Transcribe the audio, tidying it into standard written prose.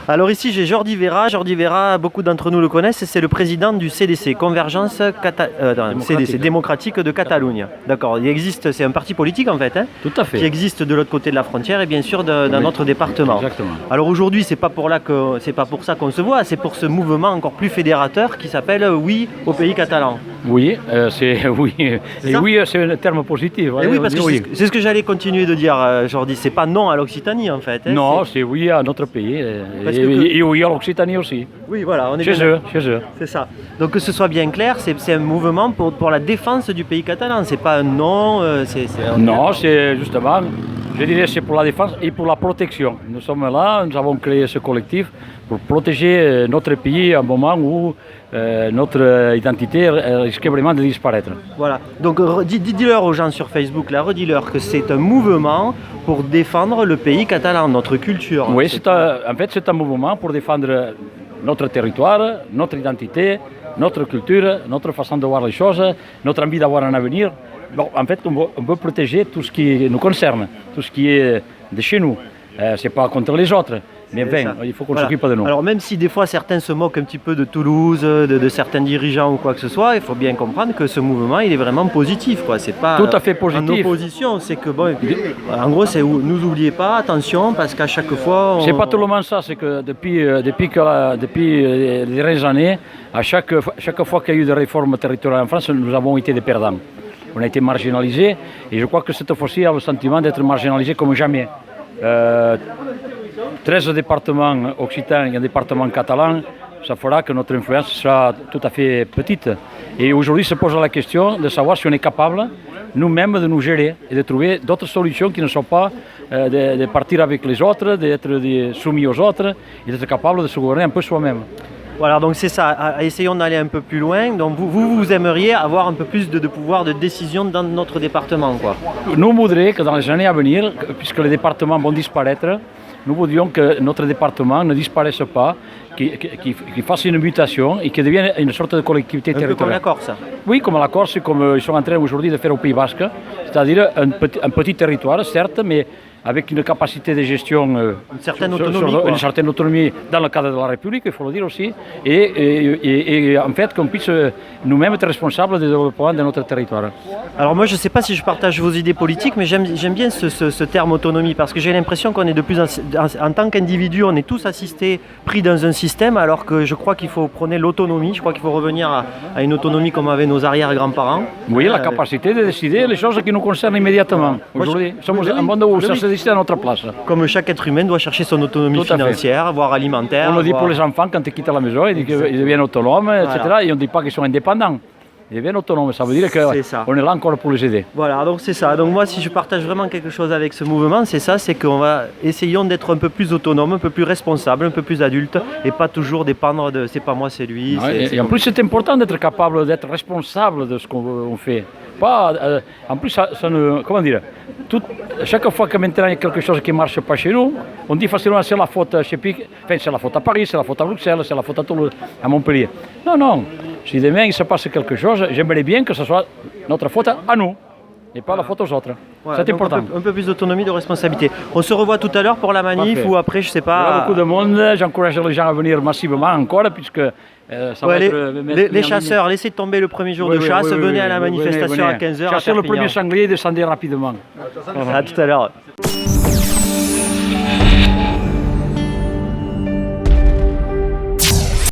Alors ici j'ai Jordi Vera. Jordi Vera, beaucoup d'entre nous le connaissent, c'est le président du CDC, Convergence CDC, démocratique de Catalogne. D'accord, il existe, c'est un parti politique en fait, Tout à fait. qui existe de l'autre côté de la frontière et bien sûr dans notre département. Exactement. Alors aujourd'hui c'est pas pour ça qu'on se voit, c'est pour ce mouvement encore plus fédérateur qui s'appelle Oui au pays catalan. Oui, c'est oui. C'est Et ça oui, c'est un terme positif. Et oui, parce que c'est ce que j'allais continuer de dire, Jordi, c'est pas non à l'Occitanie en fait. Non, c'est oui à notre pays. Parce Et oui à l'Occitanie aussi. Oui, voilà, on est Chez eux. C'est ça. Donc que ce soit bien clair, c'est un mouvement pour la défense du pays catalan. C'est pas un non. Non, c'est justement, je dirais, c'est pour la défense et pour la protection. Nous sommes là, nous avons créé ce collectif pour protéger notre pays à un moment où notre identité risquait vraiment de disparaître. Voilà. Donc dis-leur aux gens sur Facebook, là, redis-leur que c'est un mouvement pour défendre le pays catalan, notre culture. Oui, en fait, c'est un mouvement pour défendre notre territoire, notre identité, notre culture, notre façon de voir les choses, notre envie d'avoir un avenir. Bon, en fait, on veut protéger tout ce qui nous concerne, tout ce qui est de chez nous. C'est pas contre les autres, mais enfin, il faut qu'on s'occupe de nous. Alors même si des fois certains se moquent un petit peu de Toulouse, de certains dirigeants ou quoi que ce soit, il faut bien comprendre que ce mouvement, il est vraiment positif, quoi. C'est pas tout à fait positif. En opposition, c'est que bon, en gros, c'est nous oubliez pas, attention, parce qu'à chaque fois. C'est pas tout le monde ça, c'est que depuis les dernières années, à chaque fois qu'il y a eu des réformes territoriales en France, nous avons été des perdants. On a été marginalisés et je crois que cette fois-ci, il y a le sentiment d'être marginalisé comme jamais. 13 départements occitans et un département catalan, ça fera que notre influence sera tout à fait petite. Et aujourd'hui se pose la question de savoir si on est capable nous-mêmes de nous gérer et de trouver d'autres solutions qui ne sont pas de partir avec les autres, d'être soumis aux autres et d'être capable de se gouverner un peu soi-même. Voilà, donc c'est ça, essayons d'aller un peu plus loin. Donc vous aimeriez avoir un peu plus de pouvoir de décision dans notre département, quoi. Nous voudrions que dans les années à venir, puisque les départements vont disparaître, nous voudrions que notre département ne disparaisse pas, qu'il fasse une mutation et qu'il devienne une sorte de collectivité territoriale. Un peu comme la Corse. Oui, comme la Corse, comme ils sont en train aujourd'hui de faire au Pays Basque, c'est-à-dire un petit territoire, certes, mais avec une capacité de gestion, une certaine autonomie dans le cadre de la République, il faut le dire aussi, et en fait qu'on puisse nous-mêmes être responsables du développement de notre territoire. Alors moi je ne sais pas si je partage vos idées politiques, mais j'aime bien ce terme autonomie, parce que j'ai l'impression qu'on est de plus en tant qu'individu, on est tous assistés, pris dans un système, alors que je crois qu'il faut prôner l'autonomie, je crois qu'il faut revenir à une autonomie comme avaient nos arrière-grands-parents. Oui, la capacité de décider les choses qui nous concernent immédiatement. Aujourd'hui, nous sommes un monde où ça se décide à notre place. Comme chaque être humain doit chercher son autonomie financière, voire alimentaire. On le dit pour les enfants quand ils quittent la maison, ils deviennent autonomes, etc. Et on ne dit pas qu'ils sont indépendants. Ils deviennent autonomes, ça veut dire qu'on est là encore pour les aider. Voilà, donc c'est ça. Donc moi, si je partage vraiment quelque chose avec ce mouvement, c'est ça, c'est qu'on va essayons d'être un peu plus autonome, un peu plus responsable, un peu plus adulte, et pas toujours dépendre de c'est pas moi, c'est lui. Et en plus, c'est important d'être capable d'être responsable de ce qu'on fait. Pas, en plus, ça ne, comment dire, chaque fois que maintenant il y a quelque chose qui ne marche pas chez nous, on dit facilement c'est la faute chez Pic, enfin, c'est la faute à Paris, c'est la faute à Bruxelles, c'est la faute à Toulouse, à Montpellier. Non, non. Si demain il se passe quelque chose, j'aimerais bien que ce soit notre faute à nous et pas la faute aux autres. Voilà, c'est important. Un peu plus d'autonomie, de responsabilité. On se revoit tout à l'heure pour la manif. Parfait. Ou après, je sais pas. Il y a beaucoup de monde, j'encourage les gens à venir massivement encore puisque ça va être... Les chasseurs, laissez tomber le premier jour de chasse, venez à la manifestation à 15h. Chasser le premier sanglier et descendez rapidement. À tout à l'heure.